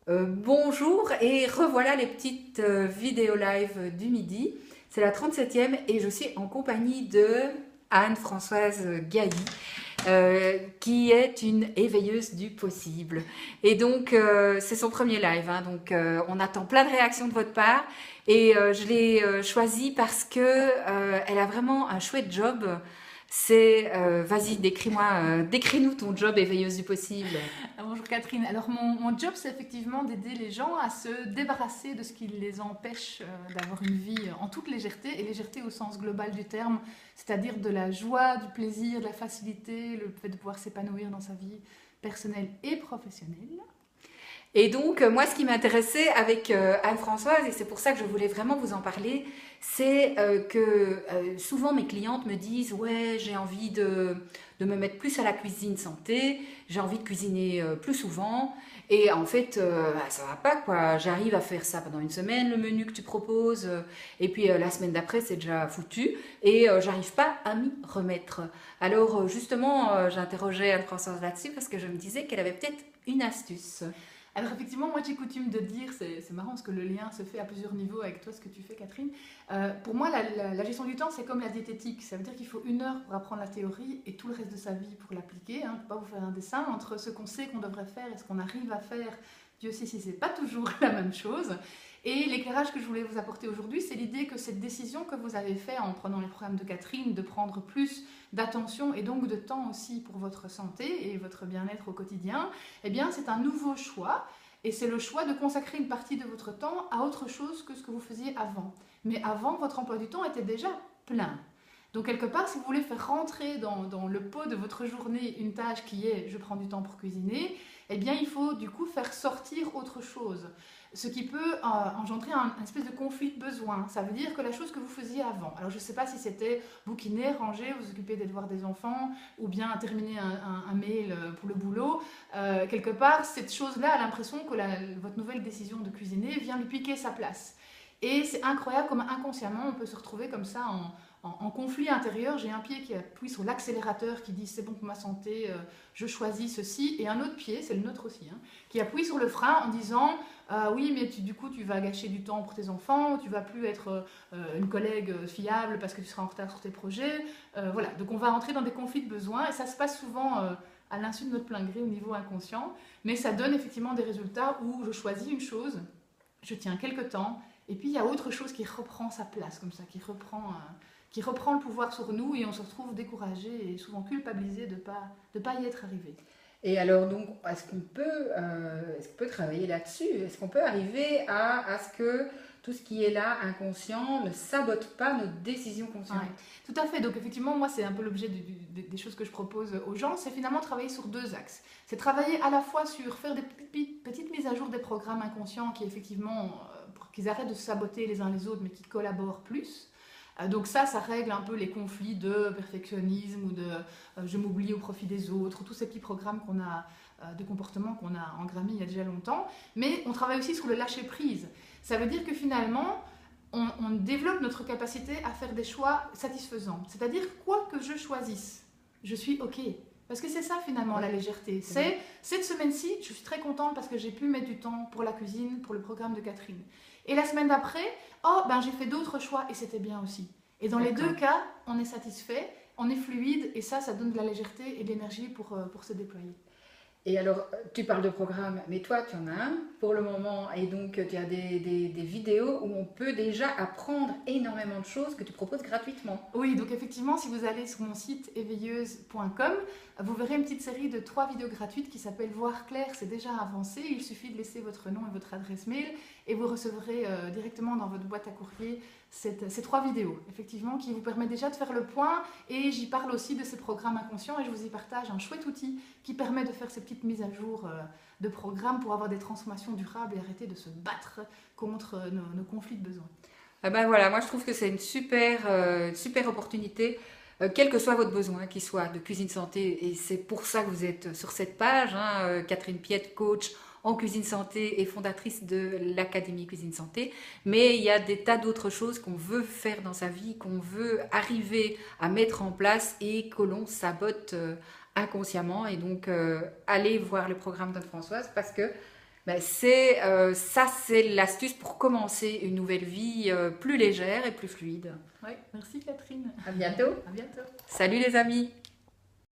Bonjour et revoilà les petites vidéos live du midi. C'est la 37e et je suis en compagnie de Anne-Françoise Gailly, qui est une éveilleuse du possible. Et donc, c'est son premier live, hein, donc on attend plein de réactions de votre part. Et je l'ai choisie parce que elle a vraiment un chouette job. Vas-y, décris-nous ton job éveilleuse du possible. Bonjour Catherine. Alors mon job, c'est effectivement d'aider les gens à se débarrasser de ce qui les empêche d'avoir une vie en toute légèreté, et légèreté au sens global du terme, c'est-à-dire de la joie, du plaisir, de la facilité, le fait de pouvoir s'épanouir dans sa vie personnelle et professionnelle. Et donc, moi, ce qui m'intéressait avec Anne-Françoise, et c'est pour ça que je voulais vraiment vous en parler, c'est que souvent mes clientes me disent, ouais, j'ai envie de me mettre plus à la cuisine santé, j'ai envie de cuisiner plus souvent, et en fait, ça va pas, quoi. J'arrive à faire ça pendant une semaine, le menu que tu proposes, et puis la semaine d'après, c'est déjà foutu, et j'arrive pas à m'y remettre. Alors, justement, j'interrogeais Anne-Françoise là-dessus parce que je me disais qu'elle avait peut-être une astuce. Alors effectivement, moi j'ai coutume de dire, c'est marrant parce que le lien se fait à plusieurs niveaux avec toi, ce que tu fais Catherine. Pour moi, la gestion du temps, c'est comme la diététique. Ça veut dire qu'il faut 1 heure pour apprendre la théorie et tout le reste de sa vie pour l'appliquer. On ne peut pas vous faire un dessin entre ce qu'on sait qu'on devrait faire et ce qu'on arrive à faire. Dieu sait si c'est pas toujours la même chose. Et l'éclairage que je voulais vous apporter aujourd'hui, c'est l'idée que cette décision que vous avez faite en prenant les programmes de Catherine, de prendre plus d'attention et donc de temps aussi pour votre santé et votre bien-être au quotidien, eh bien c'est un nouveau choix. Et c'est le choix de consacrer une partie de votre temps à autre chose que ce que vous faisiez avant. Mais avant, votre emploi du temps était déjà plein. Donc quelque part, si vous voulez faire rentrer dans le pot de votre journée une tâche qui est « je prends du temps pour cuisiner », eh bien il faut du coup faire sortir autre chose. Ce qui peut engendrer un espèce de conflit de besoins. Ça veut dire que la chose que vous faisiez avant, alors je ne sais pas si c'était bouquiner, ranger, vous occuper des devoirs des enfants, ou bien terminer un mail pour le boulot, quelque part, cette chose-là a l'impression que votre nouvelle décision de cuisiner vient lui piquer sa place. Et c'est incroyable comme inconsciemment on peut se retrouver comme ça en conflit intérieur. J'ai un pied qui appuie sur l'accélérateur, qui dit c'est bon pour ma santé, je choisis ceci, et un autre pied, c'est le nôtre aussi, hein, qui appuie sur le frein en disant oui, mais du coup tu vas gâcher du temps pour tes enfants, tu vas plus être une collègue fiable parce que tu seras en retard sur tes projets. Voilà, donc on va entrer dans des conflits de besoins, et ça se passe souvent à l'insu de notre plein gré au niveau inconscient, mais ça donne effectivement des résultats où je choisis une chose, je tiens quelques temps, et puis il y a autre chose qui reprend sa place comme ça, qui reprend le pouvoir sur nous, et on se retrouve découragé et souvent culpabilisé de pas y être arrivé. Et alors, donc, est-ce qu'on peut travailler là-dessus? Est-ce qu'on peut arriver à ce que tout ce qui est là, inconscient, ne sabote pas nos décisions conscientes? Ouais, tout à fait. Donc effectivement, moi, c'est un peu l'objet des choses que je propose aux gens. C'est finalement travailler sur 2 axes. C'est travailler à la fois sur faire des petites mises à jour des programmes inconscients qui, effectivement, pour qu'ils arrêtent de se saboter les uns les autres, mais qui collaborent plus. Donc ça règle un peu les conflits de perfectionnisme ou de je m'oublie au profit des autres, tous ces petits programmes qu'on a, de comportement qu'on a engrammés il y a déjà longtemps. Mais on travaille aussi sur le lâcher-prise. Ça veut dire que finalement, on développe notre capacité à faire des choix satisfaisants. C'est-à-dire, quoi que je choisisse, je suis OK. Parce que c'est ça finalement la légèreté. C'est cette semaine-ci, je suis très contente parce que j'ai pu mettre du temps pour la cuisine, pour le programme de Catherine. Et la semaine d'après, oh ben j'ai fait d'autres choix et c'était bien aussi. Et dans les deux cas, on est satisfait, on est fluide, et ça donne de la légèreté et de l'énergie pour se déployer. Et alors, tu parles de programme, mais toi, tu en as un pour le moment, et donc tu as des vidéos où on peut déjà apprendre énormément de choses que tu proposes gratuitement. Oui, donc effectivement, si vous allez sur mon site éveilleuse.com, vous verrez une petite série de 3 vidéos gratuites qui s'appellent Voir clair, c'est déjà avancé. Il suffit de laisser votre nom et votre adresse mail et vous recevrez directement dans votre boîte à courrier ces 3 vidéos, effectivement, qui vous permettent déjà de faire le point. Et j'y parle aussi de ces programmes inconscients, et je vous y partage un chouette outil qui permet de faire ces petites mises à jour de programmes pour avoir des transformations durables et arrêter de se battre contre nos conflits de besoins. Ah ben voilà, moi je trouve que c'est une super opportunité, quel que soit votre besoin, qu'il soit de cuisine santé, et c'est pour ça que vous êtes sur cette page, hein, Catherine Piette, coach en cuisine santé et fondatrice de l'Académie Cuisine Santé. Mais il y a des tas d'autres choses qu'on veut faire dans sa vie, qu'on veut arriver à mettre en place et que l'on sabote inconsciemment. Et donc, allez voir le programme d'Anne-Françoise parce que Ben, ça, c'est l'astuce pour commencer une nouvelle vie plus légère et plus fluide. Oui, merci Catherine. À bientôt. À bientôt. Salut les amis.